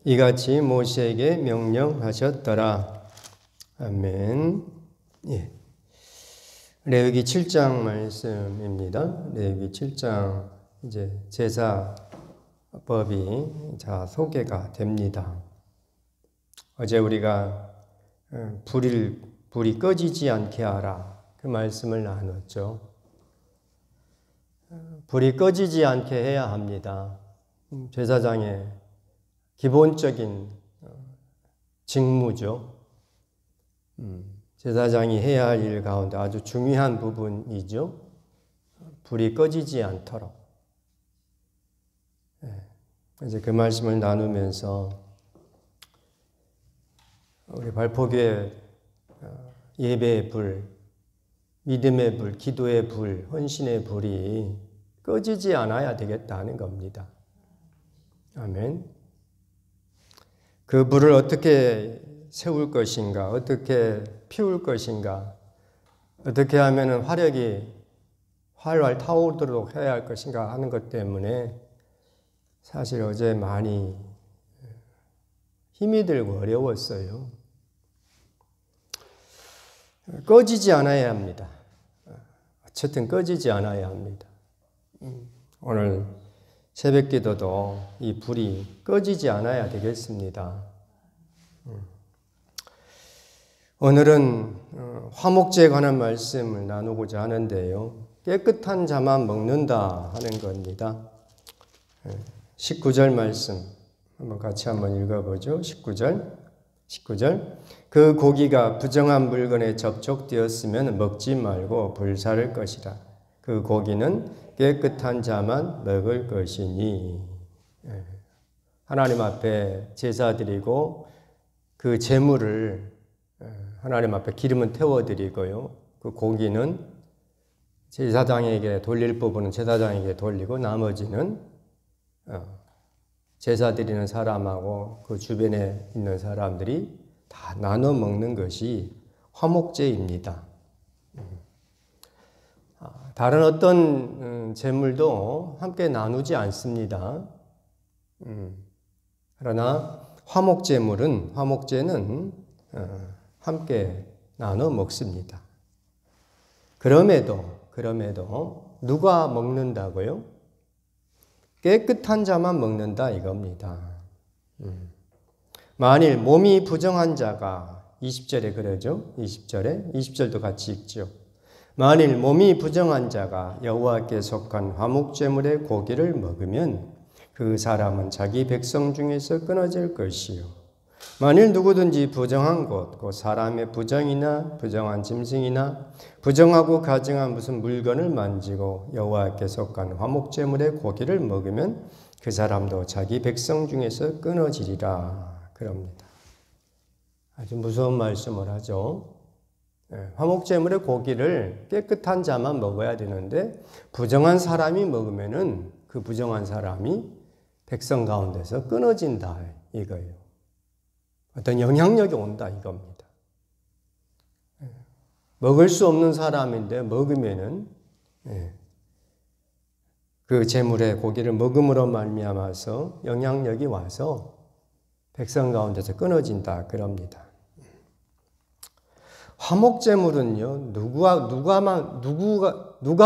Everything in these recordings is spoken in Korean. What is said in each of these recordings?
이같이 모세에게 명령하셨더라. 아멘. 예. 레위기 7장 말씀입니다. 레위기 7장 이제 제사법이 소개가 됩니다. 어제 우리가 불이 꺼지지 않게 하라 그 말씀을 나눴죠. 불이 꺼지지 않게 해야 합니다. 제사장의 기본적인 직무죠. 제사장이 해야 할 일 가운데 아주 중요한 부분이죠. 불이 꺼지지 않도록. 이제 그 말씀을 나누면서 우리 발포교회 예배의 불, 믿음의 불, 기도의 불, 헌신의 불이 꺼지지 않아야 되겠다는 겁니다. 아멘. 그 불을 어떻게 세울 것인가, 어떻게 피울 것인가, 어떻게 하면 화력이 활활 타오르도록 해야 할 것인가 하는 것 때문에 사실 어제 많이 힘이 들고 어려웠어요. 꺼지지 않아야 합니다. 어쨌든 꺼지지 않아야 합니다. 오늘 새벽 기도도 이 불이 꺼지지 않아야 되겠습니다. 오늘은 화목제에 관한 말씀을 나누고자 하는데요. 깨끗한 자만 먹는다 하는 겁니다. 19절 말씀 같이 한번 읽어보죠. 19절 그 고기가 부정한 물건에 접촉되었으면 먹지 말고 불사를 것이라. 그 고기는 깨끗한 자만 먹을 것이니. 하나님 앞에 제사드리고 그 제물을 하나님 앞에 기름은 태워드리고요. 그 고기는 제사장에게 돌릴 부분은 제사장에게 돌리고 나머지는 제사 드리는 사람하고 그 주변에 있는 사람들이 다 나눠 먹는 것이 화목제입니다. 다른 어떤 제물도 함께 나누지 않습니다. 그러나 화목제는 함께 나눠 먹습니다. 그럼에도 누가 먹는다고요? 깨끗한 자만 먹는다 이겁니다. 만일 몸이 부정한 자가 20절에 그러죠. 20절도 같이 읽죠. 만일 몸이 부정한 자가 여호와께 속한 화목제물의 고기를 먹으면 그 사람은 자기 백성 중에서 끊어질 것이요. 만일 누구든지 부정한 것, 그 사람의 부정이나 부정한 짐승이나 부정하고 가증한 무슨 물건을 만지고 여호와께 속한 화목제물의 고기를 먹으면 그 사람도 자기 백성 중에서 끊어지리라 그럽니다. 아주 무서운 말씀을 하죠. 화목제물의 고기를 깨끗한 자만 먹어야 되는데 부정한 사람이 먹으면은 그 부정한 사람이 백성 가운데서 끊어진다 이거예요. 어떤 영향력이 온다 이겁니다. 먹을 수 없는 사람인데 먹으면은 그 제물의 고기를 먹음으로 말미암아서 영향력이 와서 백성 가운데서 끊어진다 그럽니다. 화목제물은요 누가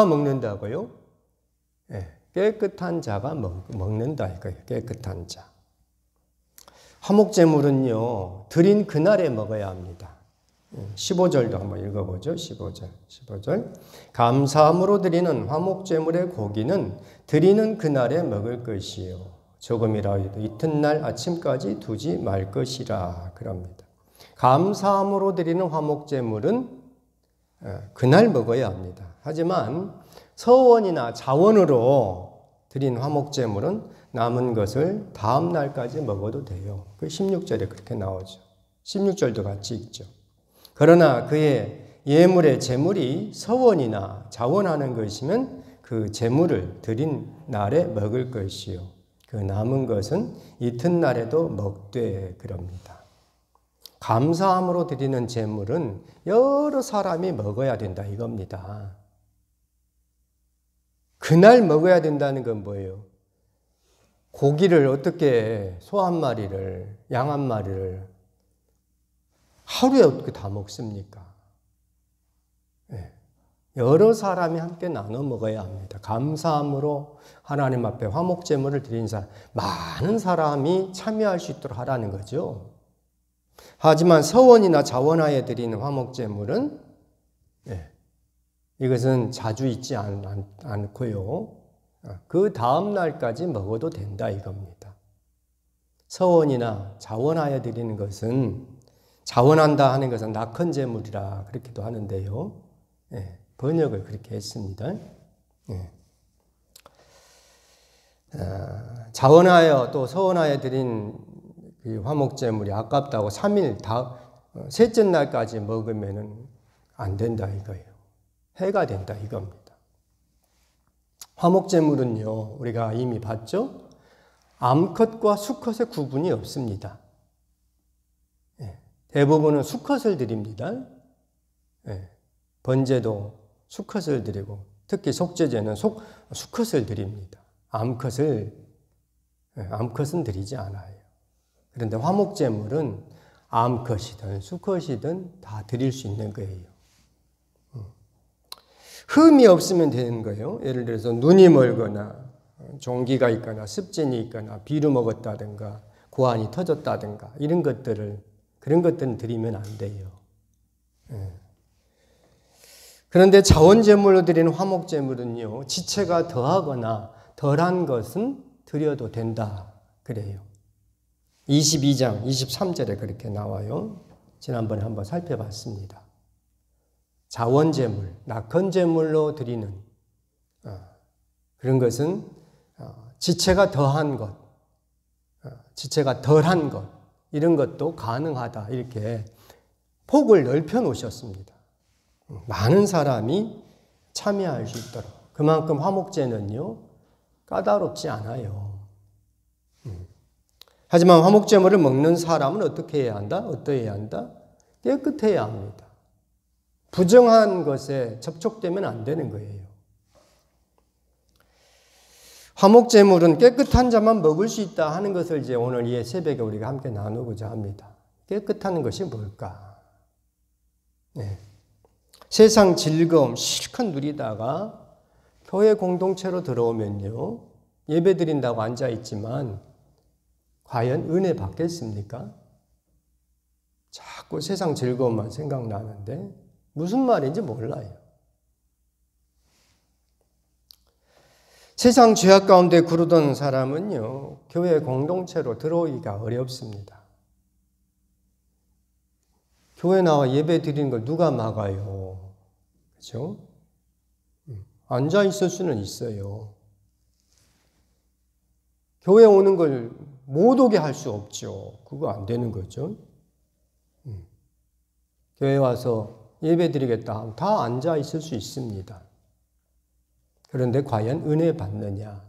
먹는다고요? 깨끗한 자가 먹는다 이거예요. 깨끗한 자. 화목제물은요, 드린 그날에 먹어야 합니다. 15절도 한번 읽어보죠. 15절. 감사함으로 드리는 화목제물의 고기는 드리는 그날에 먹을 것이요. 조금이라 해도 이튿날 아침까지 두지 말 것이라. 그럽니다. 감사함으로 드리는 화목제물은 그날 먹어야 합니다. 하지만 서원이나 자원으로 드린 화목제물은 남은 것을 다음 날까지 먹어도 돼요. 그 16절에 그렇게 나오죠. 16절도 같이 읽죠. 그러나 그의 예물의 제물이 서원이나 자원하는 것이면 그 제물을 드린 날에 먹을 것이요. 그 남은 것은 이튿날에도 먹되 그럽니다. 감사함으로 드리는 제물은 여러 사람이 먹어야 된다 이겁니다. 그날 먹어야 된다는 건 뭐예요? 고기를 어떻게 소 한 마리를, 양 한 마리를 하루에 어떻게 다 먹습니까? 예. 여러 사람이 함께 나눠 먹어야 합니다. 감사함으로 하나님 앞에 화목제물을 드린 사람, 많은 사람이 참여할 수 있도록 하라는 거죠. 하지만 서원이나 자원하에 드리는 화목제물은 이것은 자주 있지 않고요. 그 다음 날까지 먹어도 된다 이겁니다. 서원이나 자원하에 드리는 것은, 자원한다 하는 것은 낙헌제물이라 그렇게도 하는데요. 번역을 그렇게 했습니다. 자원하여 또 서원하여 드린 그 화목제물이 아깝다고 3일 셋째 날까지 먹으면 안 된다 이거예요. 해가 된다 이겁니다. 화목제물은요, 우리가 이미 봤죠? 암컷과 수컷의 구분이 없습니다. 대부분은 수컷을 드립니다. 번제도 수컷을 드리고, 특히 속죄제는 수컷을 드립니다. 암컷은 드리지 않아요. 그런데 화목제물은 암컷이든 수컷이든 다 드릴 수 있는 거예요. 흠이 없으면 되는 거예요. 예를 들어서 눈이 멀거나 종기가 있거나 습진이 있거나 비루 먹었다든가 고환이 터졌다든가 그런 것들은 드리면 안 돼요. 그런데 자원제물로 드리는 화목제물은요, 지체가 더하거나 덜한 것은 드려도 된다 그래요. 22장 23절에 그렇게 나와요. 지난번에 한번 살펴봤습니다. 자원제물, 낙헌제물로 드리는 그런 것은 지체가 더한 것, 지체가 덜한 것, 이런 것도 가능하다 이렇게 폭을 넓혀 놓으셨습니다. 많은 사람이 참여할 수 있도록. 그만큼 화목제는요, 까다롭지 않아요. 하지만 화목제물을 먹는 사람은 어떻게 해야 한다? 어떠해야 한다? 깨끗해야 합니다. 부정한 것에 접촉되면 안 되는 거예요. 화목제물은 깨끗한 자만 먹을 수 있다 하는 것을 이제 오늘 이 새벽에 우리가 함께 나누고자 합니다. 깨끗한 것이 뭘까? 세상 즐거움 실컷 누리다가 교회 공동체로 들어오면요, 예배 드린다고 앉아있지만 과연 은혜 받겠습니까? 자꾸 세상 즐거움만 생각나는데 무슨 말인지 몰라요. 세상 죄악 가운데 구르던 사람은요, 교회 공동체로 들어오기가 어렵습니다. 교회 나와 예배 드리는 걸 누가 막아요? 그렇죠? 앉아 있을 수는 있어요. 교회 오는 걸 못 오게 할 수 없죠. 그거 안 되는 거죠. 교회 와서 예배 드리겠다 하면 다 앉아 있을 수 있습니다. 그런데 과연 은혜 받느냐?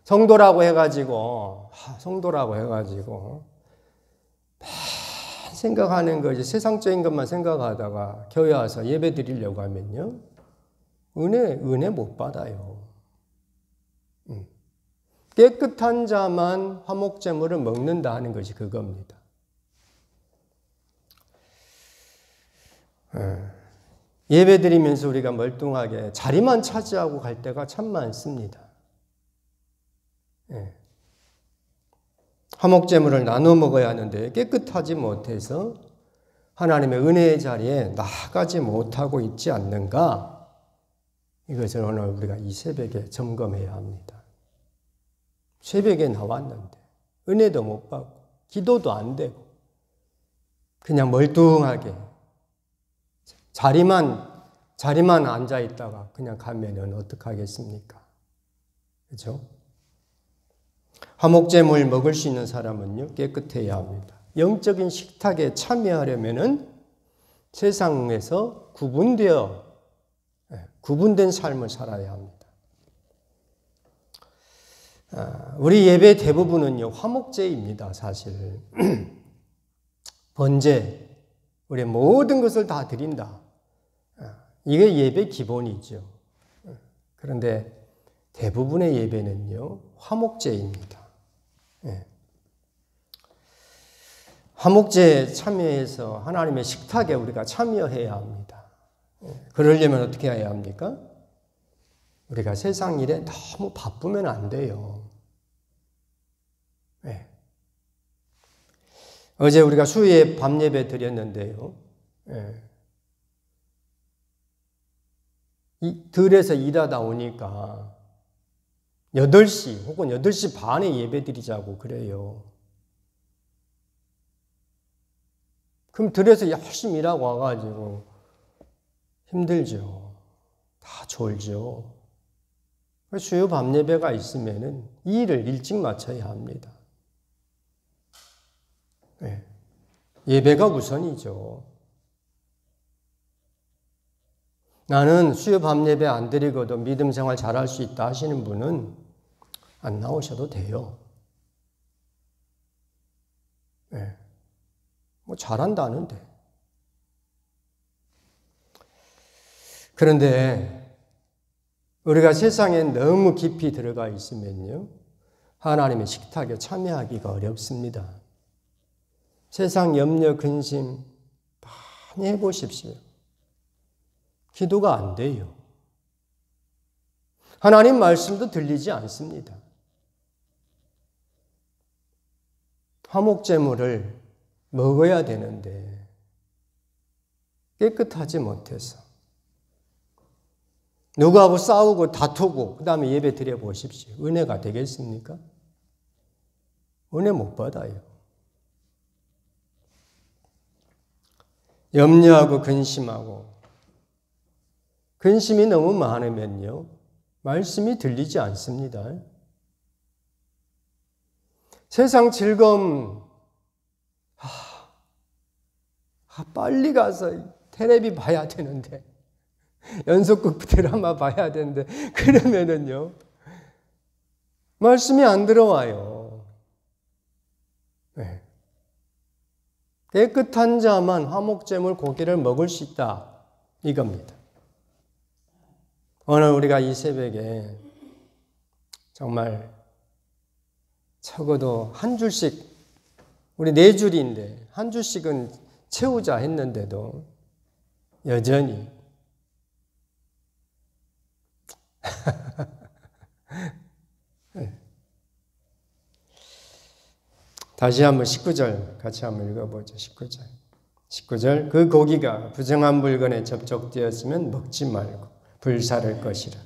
성도라고 해가지고 생각하는 거지, 세상적인 것만 생각하다가 교회 와서 예배 드리려고 하면요, 은혜 못 받아요. 깨끗한 자만 화목제물을 먹는다 하는 것이 그겁니다. 예배 드리면서 우리가 멀뚱하게 자리만 차지하고 갈 때가 참 많습니다. 화목제물을 나눠 먹어야 하는데 깨끗하지 못해서 하나님의 은혜의 자리에 나아가지 못하고 있지 않는가? 이것을 오늘 우리가 이 새벽에 점검해야 합니다. 새벽에 나왔는데 은혜도 못 받고 기도도 안 되고 그냥 멀뚱하게 자리만 앉아 있다가 그냥 가면은 어떡하겠습니까? 그렇죠? 화목제물 먹을 수 있는 사람은요, 깨끗해야 합니다. 영적인 식탁에 참여하려면은 세상에서 구분된 삶을 살아야 합니다. 우리 예배 대부분은요, 화목제입니다, 사실. 번제, 우리 모든 것을 다 드린다. 이게 예배 기본이죠. 그런데 대부분의 예배는요, 화목제입니다. 예. 화목제에 참여해서 하나님의 식탁에 우리가 참여해야 합니다. 예. 그러려면 어떻게 해야 합니까? 우리가 세상 일에 너무 바쁘면 안 돼요. 예. 어제 우리가 수요일 밤 예배 드렸는데요. 예. 들에서 일하다 오니까 8시 혹은 8시 반에 예배 드리자고 그래요. 그럼 들에서 열심히 일하고 와가지고 힘들죠. 다 졸죠. 수요 밤 예배가 있으면은 이 일을 일찍 마쳐야 합니다. 네. 예배가 우선이죠. 나는 수요 밤 예배 안 드리고도 믿음 생활 잘할 수 있다 하시는 분은 안 나오셔도 돼요. 네. 뭐 잘한다는데. 그런데 우리가 세상에 너무 깊이 들어가 있으면요, 하나님의 식탁에 참여하기가 어렵습니다. 세상 염려, 근심 많이 해보십시오. 기도가 안 돼요. 하나님 말씀도 들리지 않습니다. 화목제물을 먹어야 되는데 깨끗하지 못해서 누구하고 싸우고 다투고 그 다음에 예배 드려보십시오. 은혜가 되겠습니까? 은혜 못 받아요. 염려하고 근심이 너무 많으면요, 말씀이 들리지 않습니다. 세상 즐거움, 빨리 가서 텔레비 봐야 되는데, 연속극 드라마 봐야 되는데, 그러면은요, 말씀이 안 들어와요. 네. 깨끗한 자만 화목제물 고기를 먹을 수 있다. 이겁니다. 오늘 우리가 이 새벽에 정말 적어도 한 줄씩, 우리 4줄인데 한 줄씩은 채우자 했는데도 여전히 다시 한번 19절 같이 한번 읽어보죠. 19절 그 고기가 부정한 물건에 접촉되었으면 먹지 말고 불사를 것이라.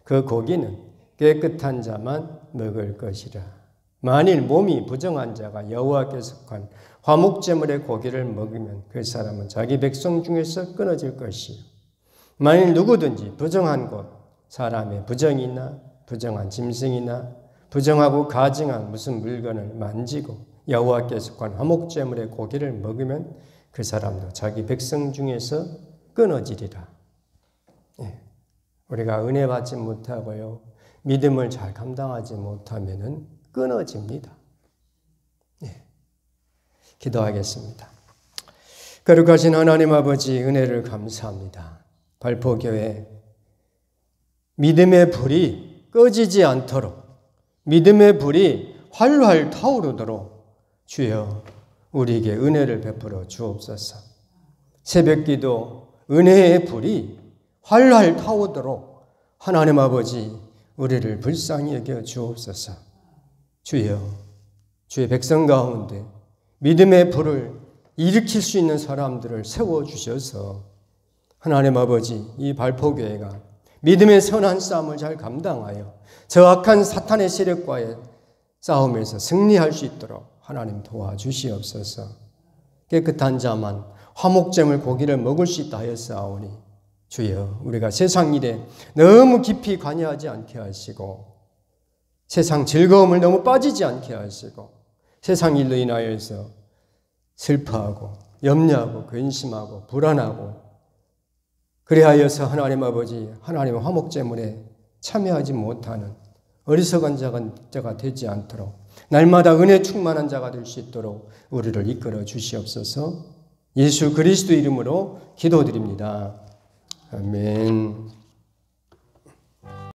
그 고기는 깨끗한 자만 먹을 것이라. 만일 몸이 부정한 자가 여호와께 속한 화목제물의 고기를 먹으면 그 사람은 자기 백성 중에서 끊어질 것이요. 만일 누구든지 부정한 것, 사람의 부정이나 부정한 짐승이나 부정하고 가증한 무슨 물건을 만지고 여호와께 속한 화목제물의 고기를 먹으면 그 사람도 자기 백성 중에서 끊어지리라. 예. 우리가 은혜 받지 못하고요, 믿음을 잘 감당하지 못하면은 끊어집니다. 예. 기도하겠습니다. 거룩하신 하나님 아버지, 은혜를 감사합니다. 발포교회 믿음의 불이 꺼지지 않도록, 믿음의 불이 활활 타오르도록 주여 우리에게 은혜를 베풀어 주옵소서. 새벽기도 은혜의 불이 활활 타오도록 하나님 아버지 우리를 불쌍히 여겨 주옵소서. 주여, 주의 백성 가운데 믿음의 불을 일으킬 수 있는 사람들을 세워주셔서 하나님 아버지 이 발포교회가 믿음의 선한 싸움을 잘 감당하여 저 악한 사탄의 세력과의 싸움에서 승리할 수 있도록 하나님 도와주시옵소서. 깨끗한 자만 화목제물 고기를 먹을 수 있다 하였사오니 주여 우리가 세상 일에 너무 깊이 관여하지 않게 하시고 세상 즐거움을 너무 빠지지 않게 하시고 세상 일로 인하여서 슬퍼하고 염려하고 근심하고 불안하고 그리하여서 하나님 아버지 하나님의 화목제물에 참여하지 못하는 어리석은 자가 되지 않도록 날마다 은혜 충만한 자가 될 수 있도록 우리를 이끌어 주시옵소서. 예수 그리스도 이름으로 기도드립니다. 아멘.